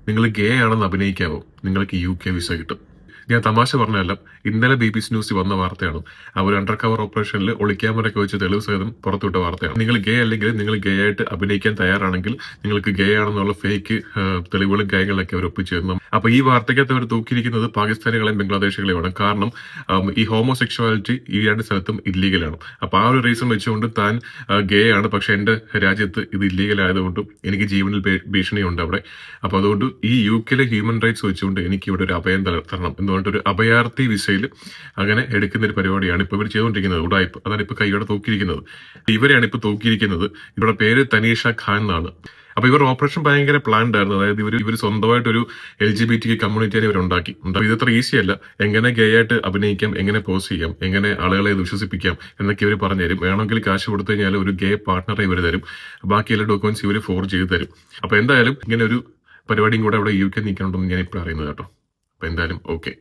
നിങ്ങൾ ഗേ ആണെന്ന് അഭിനയിക്കാവോ, നിങ്ങൾക്ക് UK വിസ കിട്ടും. ഞാൻ തമാശ പറഞ്ഞതല്ല, ഇന്നലെ BBC ന്യൂസിൽ വന്ന വാർത്തയാണ്. അവർ അണ്ടർ കവർ ഓപ്പറേഷനിൽ ഒളിക്യാമറയൊക്കെ വെച്ച് തെളിവ് സഹിതം പുറത്തുവിട്ട വാർത്തയാണ്. നിങ്ങൾ ഗേ അല്ലെങ്കിൽ നിങ്ങൾ ഗേ ആയിട്ട് അഭിനയിക്കാൻ തയ്യാറാണെങ്കിൽ നിങ്ങൾക്ക് ഗേ ആണെന്നുള്ള ഫേക്ക് തെളിവുകളും കാര്യങ്ങളൊക്കെ അവർ ഒപ്പിച്ചിരുന്നു. അപ്പൊ ഈ വാർത്തയ്ക്കകത്ത് അവർ തൂക്കിയിരിക്കുന്നത് പാകിസ്ഥാനികളെയും ബംഗ്ലാദേശികളെയുമാണ്. കാരണം ഈ ഹോമോസെക്ഷുവാലിറ്റി ഈ രണ്ട് സ്ഥലത്തും ഇല്ലീഗലാണ്. അപ്പൊ ആ ഒരു റീസൺ വെച്ചുകൊണ്ട് താൻ ഗേ ആണ്, പക്ഷെ എന്റെ രാജ്യത്ത് ഇത് ഇല്ലീഗൽ ആയതുകൊണ്ടും എനിക്ക് ജീവനിൽ ഭീഷണിയുണ്ട് അവിടെ. അപ്പൊ അതുകൊണ്ട് ഈ UK ഹ്യൂമൻ റൈറ്റ്സ് വെച്ചുകൊണ്ട് എനിക്ക് ഇവിടെ ഒരു അഭയം തരണം എന്ന് പറഞ്ഞിട്ട് ഒരു അഭയാർത്ഥി വിസയിൽ അങ്ങനെ എടുക്കുന്ന ഒരു പരിപാടിയാണ് ഇപ്പൊ ഇവർ ചെയ്തുകൊണ്ടിരിക്കുന്നത്. ഉടായ്പ അതാണ് ഇപ്പൊ കൈയോടെ തൂക്കിയിരിക്കുന്നത്. ഇവരെയാണ് ഇപ്പൊ തൂക്കിയിരിക്കുന്നത്. ഇവരുടെ പേര് തനീഷ ഖാൻ എന്നാണ്. അപ്പൊ ഇവർ ഓപ്പറേഷൻ ഭയങ്കര പ്ലാൻഡ് ആയിരുന്നു. അതായത് ഇവർ സ്വന്തമായിട്ട് ഒരു LGBT കമ്മ്യൂണിറ്റിയെ ഇവർ ഉണ്ടാക്കി. ഇത് അത്ര ഈസി അല്ല. എങ്ങനെ ഗേ ആയിട്ട് അഭിനയിക്കാം, എങ്ങനെ പോസ് ചെയ്യാം, എങ്ങനെ ആളുകളെ വിശ്വസിപ്പിക്കാം എന്നൊക്കെ ഇവർ പറഞ്ഞുതരും. വേണമെങ്കിൽ കാശ് കൊടുത്തു കഴിഞ്ഞാൽ ഒരു ഗേ പാർട്ട്ണറെ ഇവർ തരും. ബാക്കി എല്ലാ ഡോക്യുമെന്റ്സ് ഇവർ ഫോർജ് ചെയ്ത് തരും. അപ്പൊ എന്തായാലും ഇങ്ങനെ ഒരു പരിപാടിയും കൂടെ അവിടെ UK നിൽക്കണമെന്ന് ഞാൻ ഇപ്പോൾ അറിയുന്നത് കേട്ടോ. അപ്പൊ എന്തായാലും ഓക്കെ.